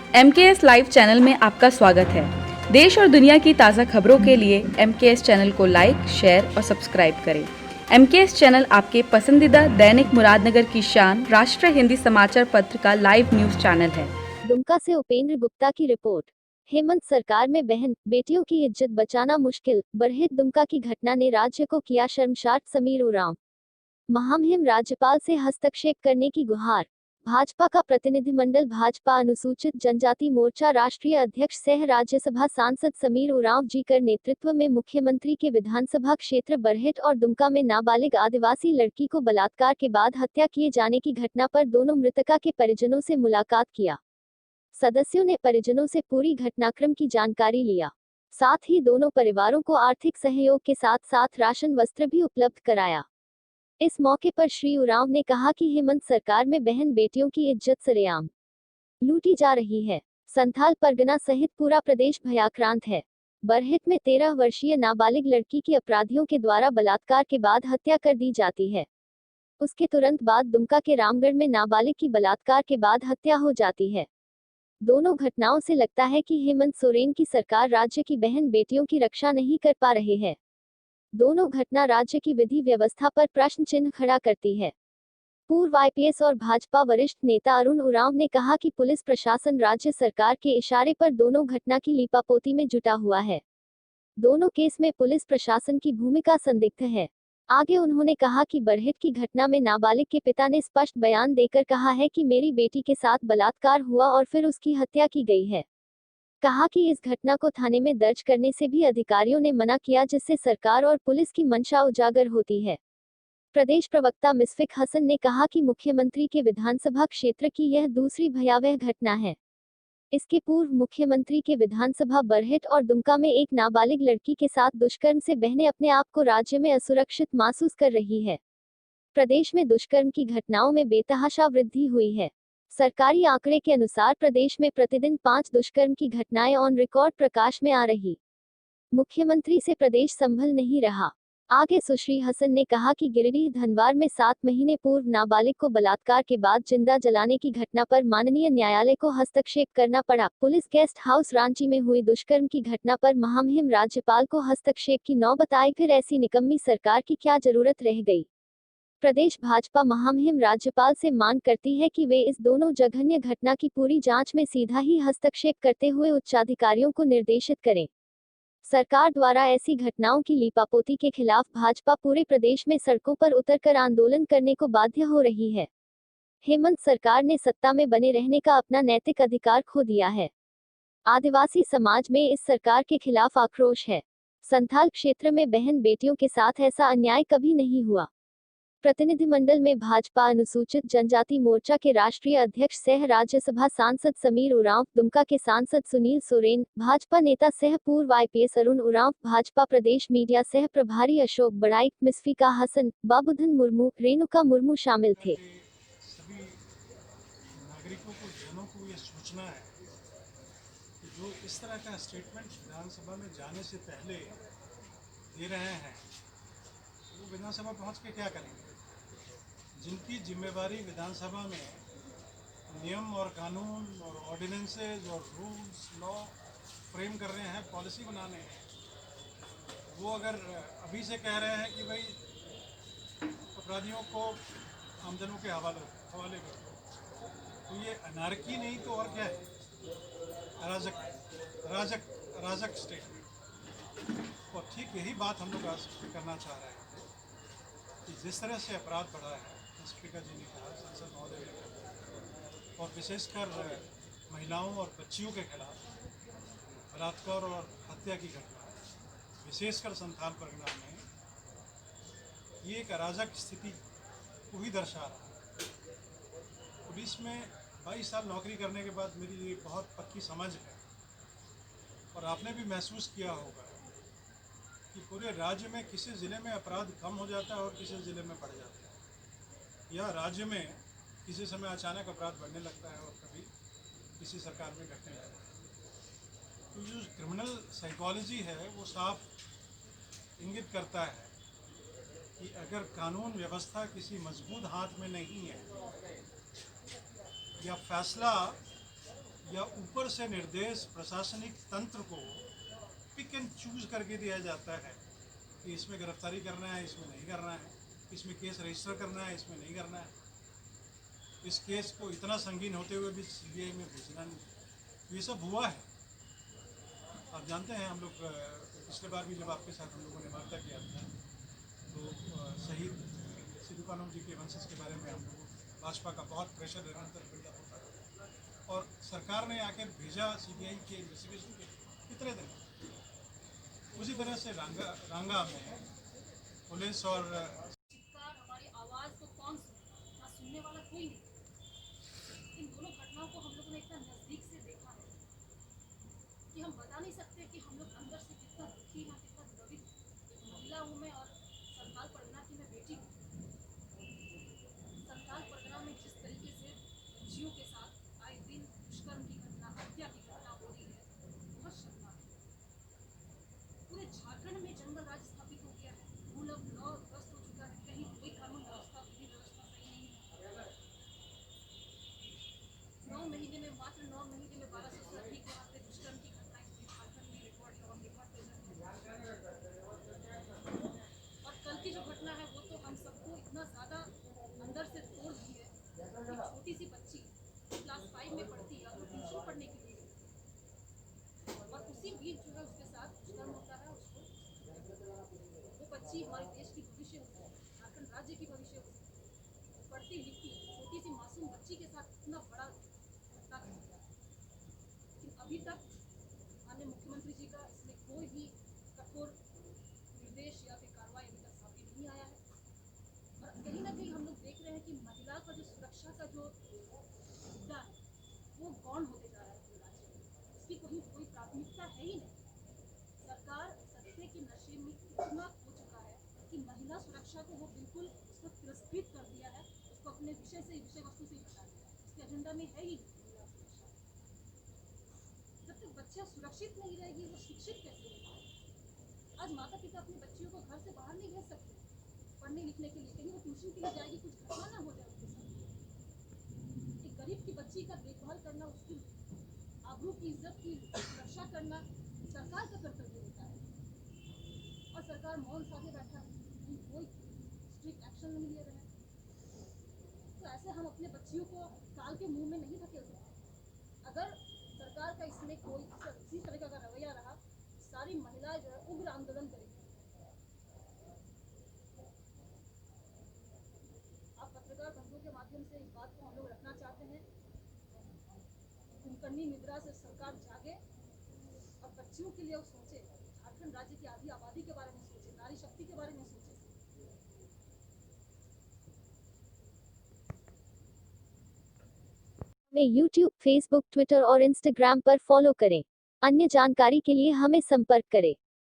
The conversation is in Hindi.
MKS लाइव चैनल में आपका स्वागत है। देश और दुनिया की ताज़ा खबरों के लिए MKS चैनल को लाइक, शेयर और सब्सक्राइब करें। MKS चैनल आपके पसंदीदा दैनिक मुरादनगर की शान राष्ट्रीय हिंदी समाचार पत्र का लाइव न्यूज चैनल है। दुमका से उपेंद्र गुप्ता की रिपोर्ट। हेमंत सरकार में बहन बेटियों की इज्जत बचाना मुश्किल, बरहित दुमका की घटना ने राज्य को किया शर्मसार, समीर उरांव। महामहिम राज्यपाल से हस्तक्षेप करने की गुहार। भाजपा का प्रतिनिधिमंडल भाजपा अनुसूचित जनजाति मोर्चा राष्ट्रीय अध्यक्ष सह राज्यसभा सांसद समीर उरांव जी कर नेतृत्व में मुख्यमंत्री के विधानसभा क्षेत्र बरहिट और दुमका में नाबालिग आदिवासी लड़की को बलात्कार के बाद हत्या किए जाने की घटना पर दोनों मृतका के परिजनों से मुलाकात किया। सदस्यों ने परिजनों से पूरी घटनाक्रम की जानकारी लिया। साथ ही दोनों परिवारों को आर्थिक सहयोग के साथ साथ राशन वस्त्र भी उपलब्ध कराया। इस मौके पर श्री उरांव ने कहा कि हेमंत सरकार में बहन बेटियों की इज्जत सरेआम लूटी जा रही है। संथाल परगना सहित पूरा प्रदेश भयाक्रांत है। बरहिट में 13 वर्षीय नाबालिग लड़की की अपराधियों के द्वारा बलात्कार के बाद हत्या कर दी जाती है। उसके तुरंत बाद दुमका के रामगढ़ में नाबालिग की बलात्कार के बाद हत्या हो जाती है। दोनों घटनाओं से लगता है कि हेमंत सोरेन की सरकार राज्य की बहन बेटियों की रक्षा नहीं कर पा रहे हैं। दोनों घटना राज्य की विधि व्यवस्था पर प्रश्न चिन्ह खड़ा करती है। पूर्व आईपीएस और भाजपा वरिष्ठ नेता अरुण उरांव ने कहा कि पुलिस प्रशासन राज्य सरकार के इशारे पर दोनों घटना की लीपापोती में जुटा हुआ है। दोनों केस में पुलिस प्रशासन की भूमिका संदिग्ध है। आगे उन्होंने कहा कि बरहिट की घटना में नाबालिग के पिता ने स्पष्ट बयान देकर कहा है कि मेरी बेटी के साथ बलात्कार हुआ और फिर उसकी हत्या की गई है। कहा कि इस घटना को थाने में दर्ज करने से भी अधिकारियों ने मना किया, जिससे सरकार और पुलिस की मंशा उजागर होती है। प्रदेश प्रवक्ता मुशफिक हसन ने कहा कि मुख्यमंत्री के विधानसभा क्षेत्र की यह दूसरी भयावह घटना है। इसके पूर्व मुख्यमंत्री के विधानसभा बरहिट और दुमका में एक नाबालिग लड़की के साथ दुष्कर्म से बहनें अपने आप को राज्य में असुरक्षित महसूस कर रही है। प्रदेश में दुष्कर्म की घटनाओं में बेतहाशा वृद्धि हुई है। सरकारी आंकड़े के अनुसार प्रदेश में प्रतिदिन 5 दुष्कर्म की घटनाएं ऑन रिकॉर्ड प्रकाश में आ रही। मुख्यमंत्री से प्रदेश संभल नहीं रहा। आगे सुश्री हसन ने कहा कि गिरिडीह धनवार में 7 महीने पूर्व नाबालिग को बलात्कार के बाद जिंदा जलाने की घटना पर माननीय न्यायालय को हस्तक्षेप करना पड़ा। पुलिस गेस्ट हाउस रांची में हुई दुष्कर्म की घटना पर महामहिम राज्यपाल को हस्तक्षेप की नौबत आई, फिर ऐसी निकम्मी सरकार की क्या जरूरत रह गई। प्रदेश भाजपा महामहिम राज्यपाल से मांग करती है कि वे इस दोनों जघन्य घटना की पूरी जांच में सीधा ही हस्तक्षेप करते हुए उच्चाधिकारियों को निर्देशित करें। सरकार द्वारा ऐसी घटनाओं की लीपापोती के खिलाफ भाजपा पूरे प्रदेश में सड़कों पर उतरकर आंदोलन करने को बाध्य हो रही है। हेमंत सरकार ने सत्ता में बने रहने का अपना नैतिक अधिकार खो दिया है। आदिवासी समाज में इस सरकार के खिलाफ आक्रोश है। संथाल क्षेत्र में बहन बेटियों के साथ ऐसा अन्याय कभी नहीं हुआ। प्रतिनिधिमंडल में भाजपा अनुसूचित जनजाति मोर्चा के राष्ट्रीय अध्यक्ष सह राज्यसभा सांसद समीर उरांव, दुमका के सांसद सुनील सोरेन, भाजपा नेता सह पूर्व आईपीएस अरुण उरांव, भाजपा प्रदेश मीडिया सह प्रभारी अशोक बड़ाई, मुशफिका हसन, बाबूधन मुर्मू, रेणुका मुर्मू शामिल थे। सभी नागरिकों को, जनों को ये सोचना है कि जो इस तरह का स्टेटमेंट विधानसभा में जाने से पहले दे रहे हैं, वो विधानसभा पहुंच के क्या करेंगे। जिनकी जिम्मेवारी विधानसभा में नियम और कानून और ऑर्डिनेंसेज और रूल्स लॉ फ्रेम कर रहे हैं, पॉलिसी बनाने हैं, वो अगर अभी से कह रहे हैं कि भाई अपराधियों को आमजनों के हवाले कर दो, तो ये अनारकी नहीं तो और क्या है, अराजक अराजक अराजक स्टेटमेंट। और ठीक यही बात हम लोग आज करना चाह रहे हैं कि जिस तरह से अपराध बढ़ा है, स्पीकर जी ने कहा, संसद महोदय ने कहा, और विशेषकर महिलाओं और बच्चियों के खिलाफ बलात्कार और हत्या की घटना, विशेषकर संथाल परगना में, ये एक अराजक स्थिति को ही दर्शा रहा है। पुलिस में 22 साल नौकरी करने के बाद मेरी ये बहुत पक्की समझ है, और आपने भी महसूस किया होगा कि पूरे राज्य में किसी ज़िले में अपराध कम हो जाता है और किसी ज़िले में बढ़ जाता है, या राज्य में किसी समय अचानक अपराध बढ़ने लगता है और कभी किसी सरकार में घटने लगता है। तो जो क्रिमिनल साइकोलॉजी है वो साफ इंगित करता है कि अगर कानून व्यवस्था किसी मजबूत हाथ में नहीं है, या फैसला या ऊपर से निर्देश प्रशासनिक तंत्र को पिक एंड चूज करके दिया जाता है कि इसमें गिरफ्तारी करना है, इसमें नहीं करना है, इसमें केस रजिस्टर करना है, इसमें नहीं करना है, इस केस को इतना संगीन होते हुए भी सीबीआई में भेजना नहीं, ये सब हुआ है। आप जानते हैं, हम लोग पिछले बार भी जब आपके साथ हम लोगों ने वार्ता किया था तो शहीद सिद्धू कानू जी के वंशज के बारे में हम लोगों को भाजपा का बहुत प्रेशर निरंतर बिल्डअप होता था और सरकार ने आकर भेजा सीबीआई के इन्वेस्टिगेशन के कितने दिन, उसी तरह से रांगा में पुलिस और चित्कार हमारी आवाज़ को कौन सुने, ना सुनने वाला कोई नहीं। इन दोनों घटनाओं को हम लोगों ने इतना नज़दीक से देखा है कि हम बता नहीं सकते कि हम लोग अंदर से कितना दुखी हैं, कितना द्रवित। एक महिला हूँ मैं और संथाल परगना की मैं बेटी हूँ। संथाल परगना में जिस तरीके से बच्चियों के साथ आए दिन दुष्कर्म की घटना, हत्या की घटना हो रही है, बहुत शर्मनाक है। पूरे झारखंड में जंगल राज स्थापित हो गया है, रूल ऑफ लॉ ध्वस्त हो चुका है, कहीं कोई कानून व्यवस्था, विधि व्यवस्था सही नहीं है। 9 महीने में, मात्र 9 महीने में 1200 से अधिक यहाँ पे दुष्कर्म की घटनाएं हुई झारखंड में, रिकॉर्ड है, रिकॉर्ड प्रेजेंट है। और कल की जो घटना है वो तो हम सबको इतना ज़्यादा अंदर से तोड़ दी है कि छोटी सी बच्ची क्लास 5 में पढ़ती है, वो ट्यूशन पढ़ने के लिए गई और उसी बीच जो है उसके साथ दुष्कर्म होता है। उसको वो बच्ची हमारे देश की भविष्य होती है, झारखंड राज्य की भविष्य होती है, पढ़ती लिखती छोटी सी मासूम बच्ची के साथ इतना बड़ा घटना घट गया। लेकिन अभी तक माननीय मुख्यमंत्री जी का इसमें कोई भी कठोर निर्देश या फिर कार्रवाई अभी तक सामने नहीं आया है। और कहीं ना कहीं हम लोग देख रहे हैं कि महिला का जो सुरक्षा का जो मुद्दा है वो गौण होते जा रहा है पूरे राज्य में। इसकी कोई प्राथमिकता है ही नहीं। सरकार सत्य के नशे में इतना हो चुका है कि महिला सुरक्षा को वो बिल्कुल उसको तिरस्कृत कर दिया है, उसको अपने विषय वस्तु से ही हटा दिया है, उसके एजेंडा में है ही नहीं महिला सुरक्षा। जब तक बच्चा सुरक्षित नहीं रहेगी वो शिक्षित कैसे होगा? आज माता पिता अपने बच्चियों को घर से बाहर नहीं भेज सकते पढ़ने लिखने के लिए, कहीं वो ट्यूशन के लिए जाएगी, कुछ घटना ना हो जाए उसके साथ। एक गरीब की बच्ची का देखभाल करना, उसकी आबरू की, इज्जत की रक्षा करना सरकार का कर्तव्य होता है और सरकार मौन साधे बैठा है, कोई स्ट्रिक्ट एक्शन नहीं ले रहा है। तो ऐसे हम अपने बच्चियों को काल के मुंह में नहीं धकेल सकते। अगर सरकार का इसमें कोई इसी तरह का रवैया रहा, सारी महिलाएं जो है उग्र आंदोलन करेंगी। आप पत्रकार बंधुओं के माध्यम से इस बात को हम लोग रखना चाहते हैं, कुंभकर्णी निद्रा से सरकार जागे और बच्चियों के लिए वो सोचे, झारखंड राज्य की आधी आबादी के बारे में सोचे, नारी शक्ति के बारे में सोचे। हमें YouTube, Facebook, Twitter और Instagram पर फॉलो करें। अन्य जानकारी के लिए हमें संपर्क करें।